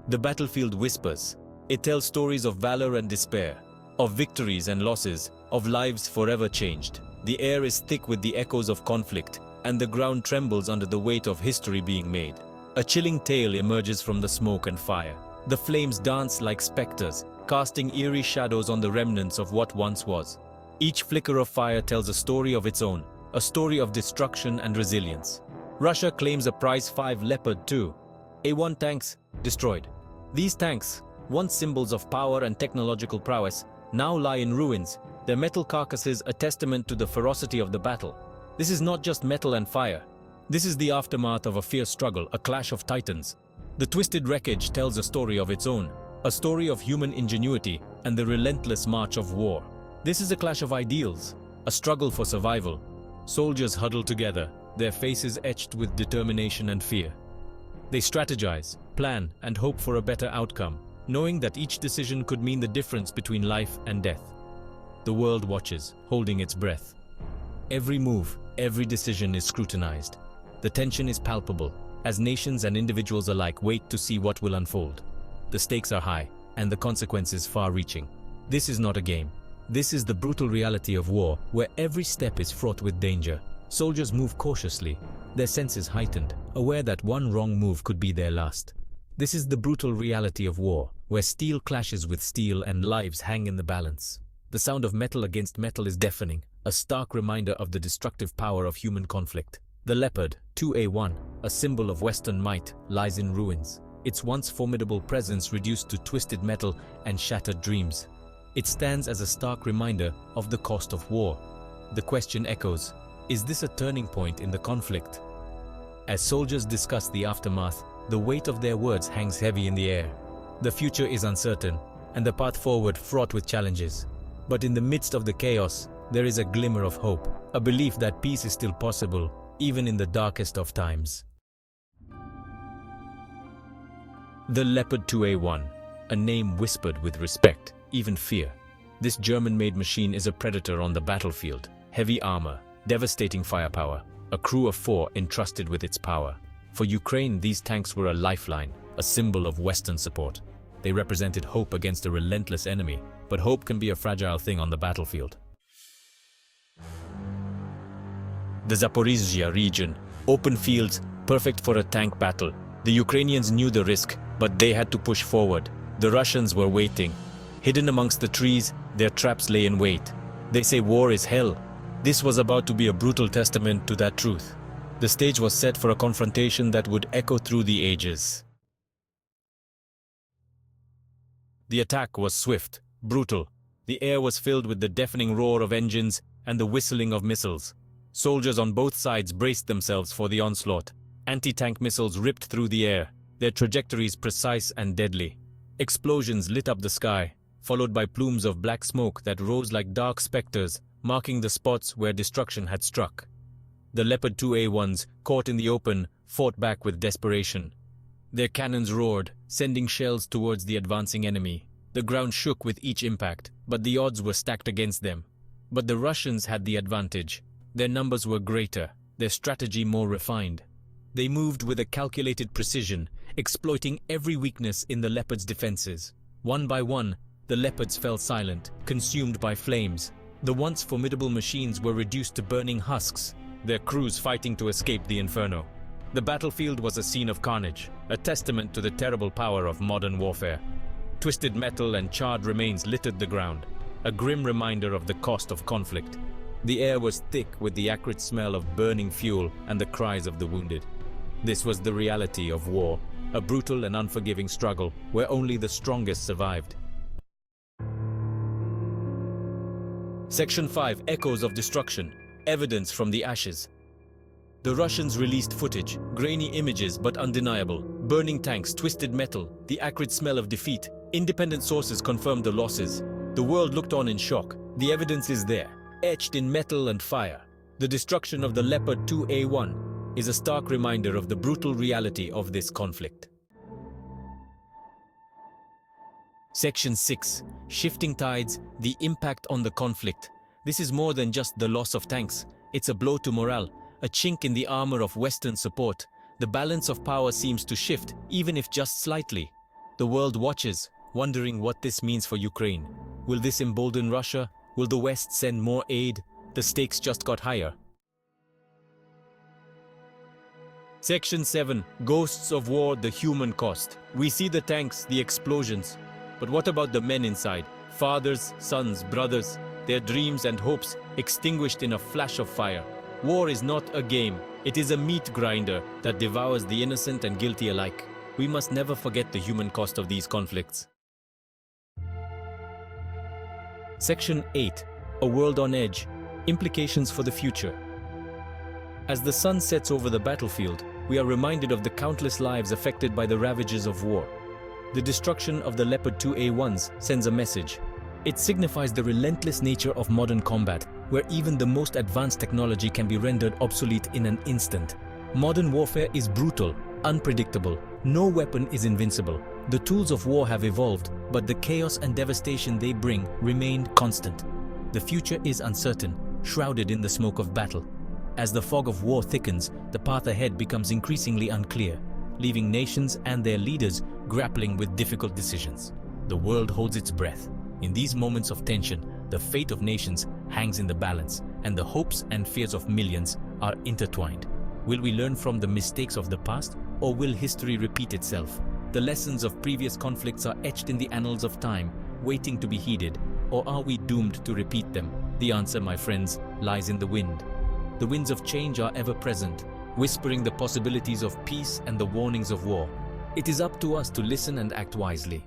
The battlefield whispers. It tells stories of valor and despair, of victories and losses, of lives forever changed. The air is thick with the echoes of conflict, and the ground trembles under the weight of history being made. A chilling tale emerges from the smoke and fire. The flames dance like specters, casting eerie shadows on the remnants of what once was. Each flicker of fire tells a story of its own, a story of destruction and resilience. Russia claims a Prize 5 Leopard 2A1 tanks destroyed. These tanks, once symbols of power and technological prowess, now lie in ruins, their metal carcasses a testament to the ferocity of the battle. This is not just metal and fire. This is the aftermath of a fierce struggle, a clash of titans. The twisted wreckage tells a story of its own, a story of human ingenuity and the relentless march of war. This is a clash of ideals, a struggle for survival. Soldiers huddle together, their faces etched with determination and fear. They strategize, plan, and hope for a better outcome, knowing that each decision could mean the difference between life and death. The world watches, holding its breath. Every move, every decision is scrutinized. The tension is palpable, as nations and individuals alike wait to see what will unfold. The stakes are high, and the consequences far-reaching. This is not a game. This is the brutal reality of war, where every step is fraught with danger. Soldiers move cautiously, their senses heightened, aware that one wrong move could be their last. This is the brutal reality of war, where steel clashes with steel and lives hang in the balance. The sound of metal against metal is deafening, a stark reminder of the destructive power of human conflict. The Leopard 2A1, a symbol of Western might, lies in ruins, its once formidable presence reduced to twisted metal and shattered dreams. It stands as a stark reminder of the cost of war. The question echoes, is this a turning point in the conflict? As soldiers discuss the aftermath, the weight of their words hangs heavy in the air. The future is uncertain, and the path forward fraught with challenges. But in the midst of the chaos, there is a glimmer of hope, a belief that peace is still possible, even in the darkest of times. The Leopard 2A1, a name whispered with respect, even fear. This German-made machine is a predator on the battlefield. Heavy armor, devastating firepower, a crew of 4 entrusted with its power. For Ukraine, these tanks were a lifeline, a symbol of Western support. They represented hope against a relentless enemy, but hope can be a fragile thing on the battlefield. The Zaporizhzhia region, open fields, perfect for a tank battle. The Ukrainians knew the risk, but they had to push forward. The Russians were waiting. Hidden amongst the trees, their traps lay in wait. They say war is hell. This was about to be a brutal testament to that truth. The stage was set for a confrontation that would echo through the ages. The attack was swift, brutal. The air was filled with the deafening roar of engines and the whistling of missiles. Soldiers on both sides braced themselves for the onslaught. Anti-tank missiles ripped through the air, their trajectories precise and deadly. Explosions lit up the sky, followed by plumes of black smoke that rose like dark specters, marking the spots where destruction had struck. The Leopard 2A1s, caught in the open, fought back with desperation. Their cannons roared, sending shells towards the advancing enemy. The ground shook with each impact, but the odds were stacked against them. But the Russians had the advantage. Their numbers were greater, their strategy more refined. They moved with a calculated precision, exploiting every weakness in the Leopard's defenses. One by one, the Leopards fell silent, consumed by flames. The once formidable machines were reduced to burning husks, their crews fighting to escape the inferno. The battlefield was a scene of carnage, a testament to the terrible power of modern warfare. Twisted metal and charred remains littered the ground, a grim reminder of the cost of conflict. The air was thick with the acrid smell of burning fuel and the cries of the wounded. This was the reality of war, a brutal and unforgiving struggle where only the strongest survived. Section 5, Echoes of Destruction, Evidence from the Ashes. The Russians released footage, grainy images but undeniable. Burning tanks, twisted metal, the acrid smell of defeat. Independent sources confirmed the losses. The world looked on in shock. The evidence is there, etched in metal and fire. The destruction of the Leopard 2A1 is a stark reminder of the brutal reality of this conflict. Section 6, Shifting Tides, the Impact on the Conflict. This is more than just the loss of tanks. It's a blow to morale, a chink in the armor of Western support. The balance of power seems to shift, even if just slightly. The world watches, wondering what this means for Ukraine. Will this embolden Russia? Will the West send more aid? The stakes just got higher. Section 7. Ghosts of War, the Human Cost. We see the tanks, the explosions. But what about the men inside? Fathers, sons, brothers, their dreams and hopes extinguished in a flash of fire. War is not a game. It is a meat grinder that devours the innocent and guilty alike. We must never forget the human cost of these conflicts. Section 8. A World on Edge. Implications for the future. As the sun sets over the battlefield, we are reminded of the countless lives affected by the ravages of war. The destruction of the Leopard 2A1s sends a message. It signifies the relentless nature of modern combat, where even the most advanced technology can be rendered obsolete in an instant. Modern warfare is brutal, unpredictable. No weapon is invincible. The tools of war have evolved, but the chaos and devastation they bring remain constant. The future is uncertain, shrouded in the smoke of battle. As the fog of war thickens, the path ahead becomes increasingly unclear, leaving nations and their leaders grappling with difficult decisions. The world holds its breath. In these moments of tension, the fate of nations hangs in the balance, and the hopes and fears of millions are intertwined. Will we learn from the mistakes of the past, or will history repeat itself? The lessons of previous conflicts are etched in the annals of time, waiting to be heeded, or are we doomed to repeat them? The answer, my friends, lies in the wind. The winds of change are ever present, whispering the possibilities of peace and the warnings of war. It is up to us to listen and act wisely.